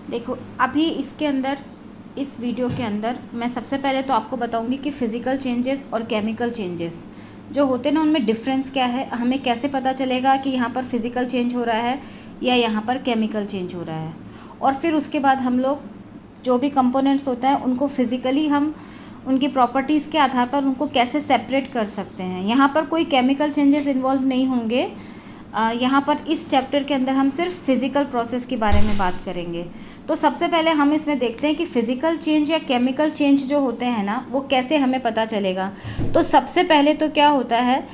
देखो अभी इसके अंदर, इस वीडियो के अंदर मैं सबसे पहले तो आपको बताऊंगी कि फ़िज़िकल चेंजेस और केमिकल चेंजेस जो होते हैं ना, उनमें डिफरेंस क्या है, हमें कैसे पता चलेगा कि यहाँ पर फ़िज़िकल चेंज हो रहा है या यहाँ पर केमिकल चेंज हो रहा है। और फिर उसके बाद हम लोग जो भी कंपोनेंट्स होता है उनको फ़िज़िकली हम उनकी प्रॉपर्टीज़ के आधार पर उनको कैसे सेपरेट कर सकते हैं। यहाँ पर कोई केमिकल चेंजेस इन्वॉल्व नहीं होंगे। यहाँ पर इस चैप्टर के अंदर हम सिर्फ फिज़िकल प्रोसेस के बारे में बात करेंगे। तो सबसे पहले हम इसमें देखते हैं कि फ़िज़िकल चेंज या केमिकल चेंज जो होते हैं ना, वो कैसे हमें पता चलेगा। तो सबसे पहले तो क्या होता है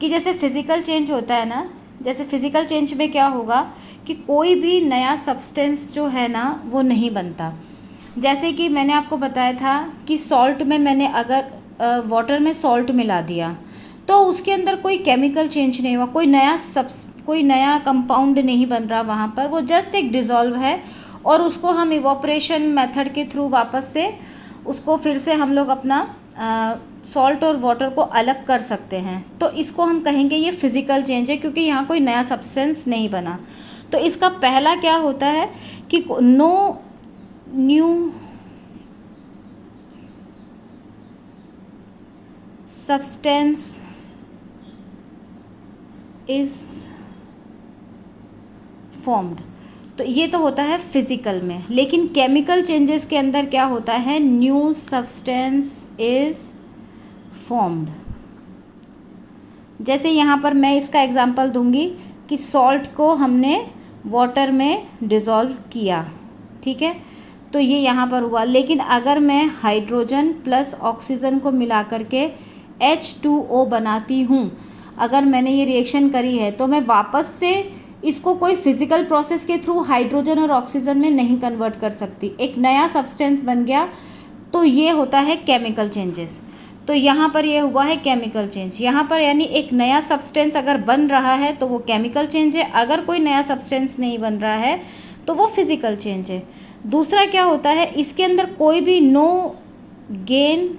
कि जैसे फ़िज़िकल चेंज होता है ना, जैसे फ़िज़िकल चेंज में क्या होगा कि कोई भी नया सब्सटेंस जो है ना वो नहीं बनता। जैसे कि मैंने आपको बताया था कि सॉल्ट में मैंने अगर वाटर में सॉल्ट मिला दिया तो उसके अंदर कोई केमिकल चेंज नहीं हुआ, कोई नया कंपाउंड नहीं बन रहा वहाँ पर, वो जस्ट एक डिज़ोल्व है। और उसको हम इवोपरेशन मेथड के थ्रू वापस से उसको फिर से हम लोग अपना सॉल्ट और वाटर को अलग कर सकते हैं। तो इसको हम कहेंगे ये फिज़िकल चेंज है, क्योंक't यहाँ कोई नया सब्सटेंस नहीं बना। तो इसका पहला क्या होता है कि no new substance is formed. तो ये तो होता है फिजिकल में। लेकिन केमिकल चेंजेस के अंदर क्या होता है, न्यू सब्सटेंस इज फॉर्म्ड। जैसे यहाँ पर मैं इसका एग्जांपल दूंगी कि सॉल्ट को हमने वाटर में डिज़ोल्व किया, ठीक है, तो ये यहाँ पर हुआ। लेकिन अगर मैं हाइड्रोजन प्लस ऑक्सीजन को मिला करके H2O बनाती हूँ, अगर मैंने ये रिएक्शन करी है, तो मैं वापस से इसको कोई फिज़िकल प्रोसेस के थ्रू हाइड्रोजन और ऑक्सीजन में नहीं कन्वर्ट कर सकती, एक नया सब्सटेंस बन गया। तो ये होता है केमिकल चेंजेस। तो यहाँ पर ये हुआ है केमिकल चेंज। यहाँ पर यानी एक नया सब्सटेंस अगर बन रहा है तो वो केमिकल चेंज है, अगर कोई नया सब्सटेंस नहीं बन रहा है तो वो फिज़िकल चेंज है। दूसरा क्या होता है, इसके अंदर कोई भी नो गेन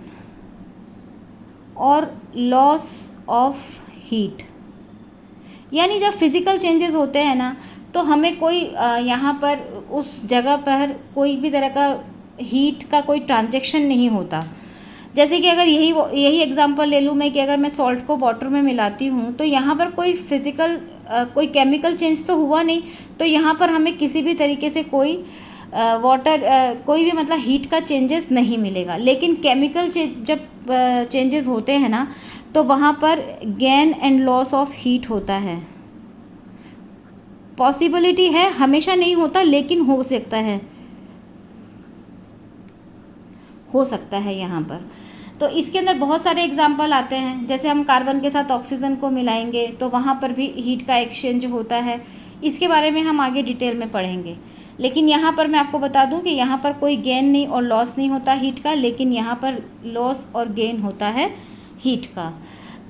और लॉस ऑफ हीट। यानी जब फिज़िकल चेंजेस होते हैं ना, तो हमें कोई यहाँ पर उस जगह पर कोई भी तरह का हीट का कोई ट्रांजैक्शन नहीं होता। जैसे कि अगर यही एग्जांपल ले लूँ मैं कि अगर मैं सॉल्ट को वाटर में मिलाती हूँ, तो यहाँ पर कोई फिज़िकल कोई केमिकल चेंज तो हुआ नहीं। तो यहाँ पर हमें किसी भी तरीके से कोई कोई भी मतलब हीट का चेंजेस नहीं मिलेगा। लेकिन केमिकल जब चेंजेस होते हैं ना, तो वहाँ पर gain and loss of heat होता है। पॉसिबिलिटी है, हमेशा नहीं होता, लेकिन हो सकता है यहाँ पर। तो इसके अंदर बहुत सारे एग्जाम्पल आते हैं। जैसे हम कार्बन के साथ ऑक्सीजन को मिलाएंगे तो वहाँ पर भी हीट का एक्सचेंज होता है। इसके बारे में हम आगे डिटेल में पढ़ेंगे। लेकिन यहाँ पर मैं आपको बता दूँ कि यहाँ पर कोई गेन नहीं और लॉस नहीं होता हीट का, लेकिन यहाँ पर लॉस और गेन होता है हीट का।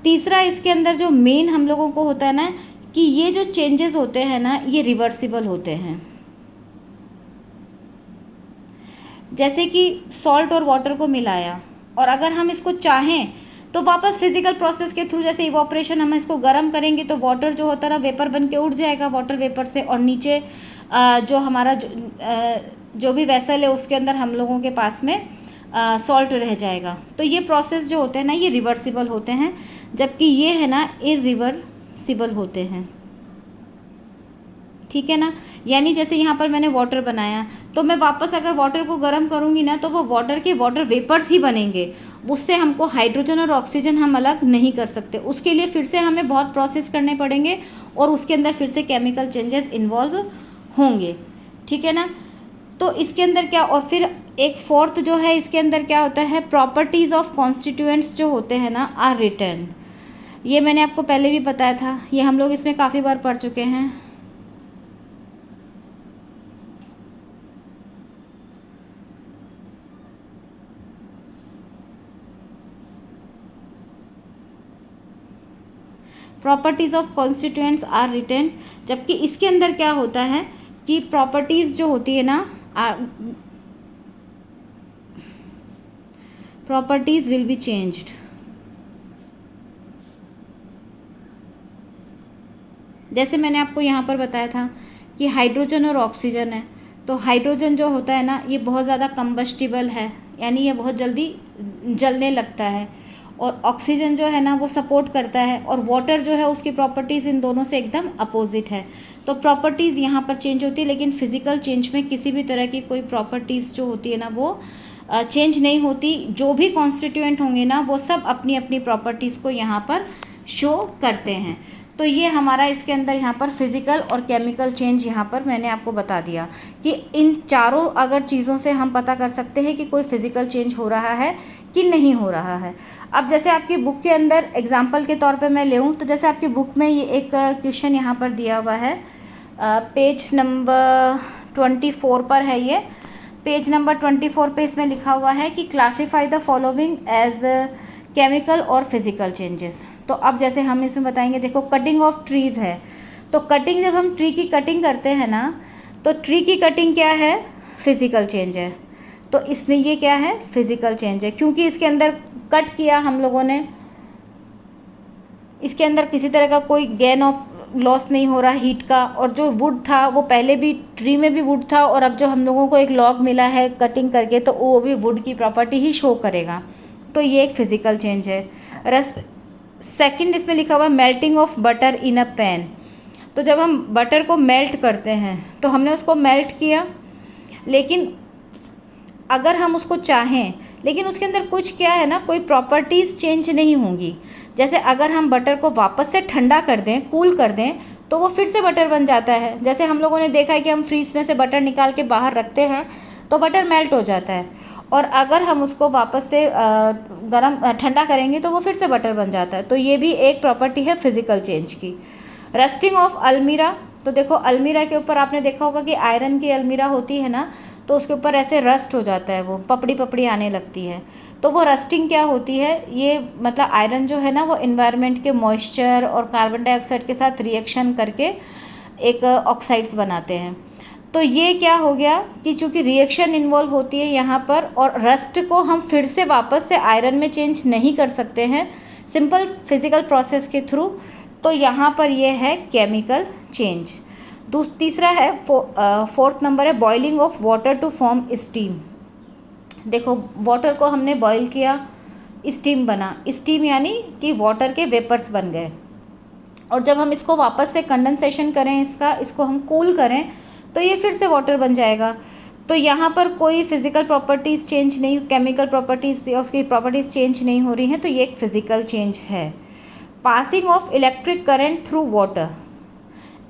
तीसरा इसके अंदर जो मेन हम लोगों को होता है ना, कि ये जो चेंजेस होते हैं ना, ये रिवर्सिबल होते हैं। जैसे कि सॉल्ट और वाटर को मिलाया, और अगर हम इसको चाहें तो वापस फिजिकल प्रोसेस के थ्रू, जैसे इवोपरेशन, हम इसको गर्म करेंगे तो वाटर जो होता है ना, वेपर बन के उड़ जाएगा वाटर वेपर से, और नीचे जो हमारा जो भी वेसल है उसके अंदर हम लोगों के पास में सॉल्ट रह जाएगा। तो ये प्रोसेस जो होते हैं ना, ये रिवर्सिबल होते हैं, जबकि ये है ना इरिवर्सिबल होते हैं, ठीक है ना। यानी जैसे यहाँ पर मैंने वाटर बनाया, तो मैं वापस अगर वाटर को गर्म करूँगी ना, तो वो वाटर वेपर्स ही बनेंगे। उससे हमको हाइड्रोजन और ऑक्सीजन हम अलग नहीं कर सकते। उसके लिए फिर से हमें बहुत प्रोसेस करने पड़ेंगे और उसके अंदर फिर से केमिकल चेंजेस इन्वॉल्व होंगे, ठीक है ना। तो इसके अंदर क्या, और फिर एक फोर्थ जो है इसके अंदर क्या होता है, प्रॉपर्टीज़ ऑफ कॉन्स्टिट्यूएंट्स जो होते हैं ना आर रिटर्न। ये मैंने आपको पहले भी बताया था, ये हम लोग इसमें काफ़ी बार पढ़ चुके हैं। Properties of constituents are written. जबकि इसके अंदर क्या होता है कि प्रॉपर्टीज़ जो होती है ना, प्रॉपर्टीज़ विल बी चेंज्ड। जैसे मैंने आपको यहाँ पर बताया था कि हाइड्रोजन और ऑक्सीजन है, तो हाइड्रोजन जो होता है ना, ये बहुत ज़्यादा कंबस्टिबल है, यानी ये बहुत जल्दी जलने लगता है, और ऑक्सीजन जो है ना वो सपोर्ट करता है, और वाटर जो है उसकी प्रॉपर्टीज़ इन दोनों से एकदम अपोजिट है। तो प्रॉपर्टीज़ यहाँ पर चेंज होती है, लेकिन फिजिकल चेंज में किसी भी तरह की कोई प्रॉपर्टीज़ जो होती है ना वो चेंज नहीं होती। जो भी कॉन्स्टिट्यूएंट होंगे ना वो सब अपनी अपनी प्रॉपर्टीज़ को यहाँ पर शो करते हैं। तो ये हमारा इसके अंदर यहाँ पर फिज़िकल और केमिकल चेंज यहाँ पर मैंने आपको बता दिया कि इन चारों अगर चीज़ों से हम पता कर सकते हैं कि कोई फिज़िकल चेंज हो रहा है कि नहीं हो रहा है। अब जैसे आपकी बुक के अंदर एग्जांपल के तौर पे मैं लेऊँ तो जैसे आपकी बुक में ये एक क्वेश्चन यहाँ पर दिया हुआ है, पेज नंबर 24 पर है ये। पेज नंबर 24 पे इसमें लिखा हुआ है कि classify the following as chemical और फिज़िकल चेंजेस। तो अब जैसे हम इसमें बताएंगे, देखो कटिंग ऑफ ट्रीज़ है, तो कटिंग जब हम ट्री की कटिंग करते हैं ना, तो ट्री की कटिंग क्या है, फिज़िकल चेंज है। तो इसमें ये क्या है, फिज़िकल चेंज है, क्योंकि इसके अंदर कट किया हम लोगों ने, इसके अंदर किसी तरह का कोई गेन ऑफ लॉस नहीं हो रहा हीट का, और जो वुड था वो पहले भी ट्री में भी वुड था, और अब जो हम लोगों को एक लॉग मिला है कटिंग करके तो वो भी वुड की प्रॉपर्टी ही शो करेगा। तो ये एक फिज़िकल चेंज है। सेकंड इसमें लिखा हुआ है melting of butter in a pan. तो जब हम बटर को मेल्ट करते हैं तो हमने उसको मेल्ट किया, लेकिन अगर हम उसको चाहें, लेकिन उसके अंदर कुछ क्या है ना, कोई प्रॉपर्टीज़ चेंज नहीं होंगी। जैसे अगर हम बटर को वापस से ठंडा कर दें, कूल कर दें, तो वो फिर से बटर बन जाता है। जैसे हम लोगों ने देखा है कि हम फ्रीज में से बटर निकाल के बाहर रखते हैं तो बटर मेल्ट हो जाता है, और अगर हम उसको वापस से ठंडा करेंगे तो वो फिर से बटर बन जाता है। तो ये भी एक प्रॉपर्टी है फिज़िकल चेंज की। रस्टिंग ऑफ अलमीरा, तो देखो अलमीरा के ऊपर आपने देखा होगा कि आयरन की अलमीरा होती है ना, तो उसके ऊपर ऐसे रस्ट हो जाता है, वो पपड़ी पपड़ी आने लगती है। तो वो रस्टिंग क्या होती है, ये मतलब आयरन जो है ना वो इन्वायरमेंट के मॉइस्चर और कार्बन डाइऑक्साइड के साथ रिएक्शन करके एक ऑक्साइड्स बनाते हैं। तो ये क्या हो गया कि चूँकि रिएक्शन इन्वॉल्व होती है यहाँ पर, और रस्ट को हम फिर से वापस से आयरन में चेंज नहीं कर सकते हैं सिंपल फिज़िकल प्रोसेस के थ्रू, तो यहाँ पर ये है केमिकल चेंज। तीसरा है फोर्थ नंबर है boiling of water to form steam. देखो वाटर को हमने बॉईल किया, स्टीम बना, स्टीम यानी कि वाटर के वेपर्स बन गए, और जब हम इसको वापस से कंडेंसेशन करें, इसको हम कूल करें तो ये फिर से वाटर बन जाएगा। तो यहाँ पर कोई फिज़िकल प्रॉपर्टीज़ चेंज नहीं, केमिकल प्रॉपर्टीज़ या उसकी प्रॉपर्टीज़ चेंज नहीं हो रही हैं, तो ये एक फिज़िकल चेंज है। Passing of electric current through water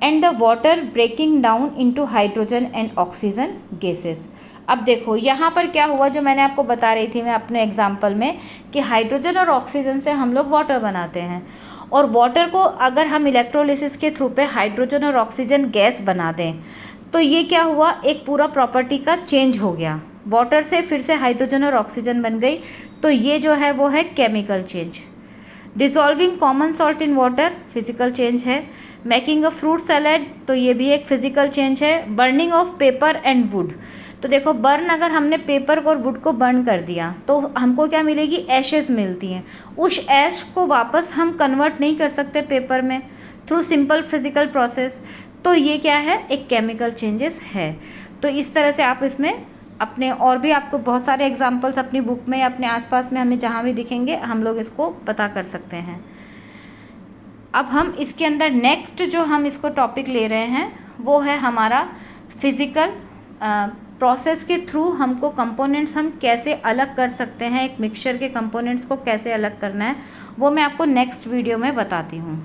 and the water breaking down into hydrogen and oxygen gases. अब देखो यहाँ पर क्या हुआ, जो मैंने आपको बता रही थी मैं अपने एग्जाम्पल में, कि हाइड्रोजन और ऑक्सीजन से हम लोग वाटर बनाते हैं, और वाटर को अगर हम इलेक्ट्रोलिसिस के थ्रू पे हाइड्रोजन और ऑक्सीजन गैस बना दें, तो ये क्या हुआ, एक पूरा प्रॉपर्टी का चेंज हो गया, वाटर से फिर से हाइड्रोजन और ऑक्सीजन बन गई। तो ये जो है वो है chemical change. Dissolving common salt in water, physical change है। मेकिंग अ फ्रूट सैलेड, तो ये भी एक फिजिकल चेंज है। Burning of paper and would, तो देखो बर्न, अगर हमने पेपर और वुड को बर्न कर दिया तो हमको क्या मिलेगी, एशेस मिलती हैं। उस ऐश को वापस हम कन्वर्ट नहीं कर सकते पेपर में थ्रू सिंपल फिजिकल प्रोसेस, तो ये क्या है, एक केमिकल चेंजेस है। तो इस तरह से आप इसमें अपने और भी आपको बहुत सारे एग्जांपल्स अपनी बुक में या अपने आसपास में हमें जहाँ भी दिखेंगे हम लोग इसको पता कर सकते हैं। अब हम इसके अंदर नेक्स्ट जो हम इसको टॉपिक ले रहे हैं वो है हमारा फिज़िकल प्रोसेस के थ्रू हमको कंपोनेंट्स हम कैसे अलग कर सकते हैं, एक मिक्सचर के कंपोनेंट्स को कैसे अलग करना है, वो मैं आपको नेक्स्ट वीडियो में बताती हूँ।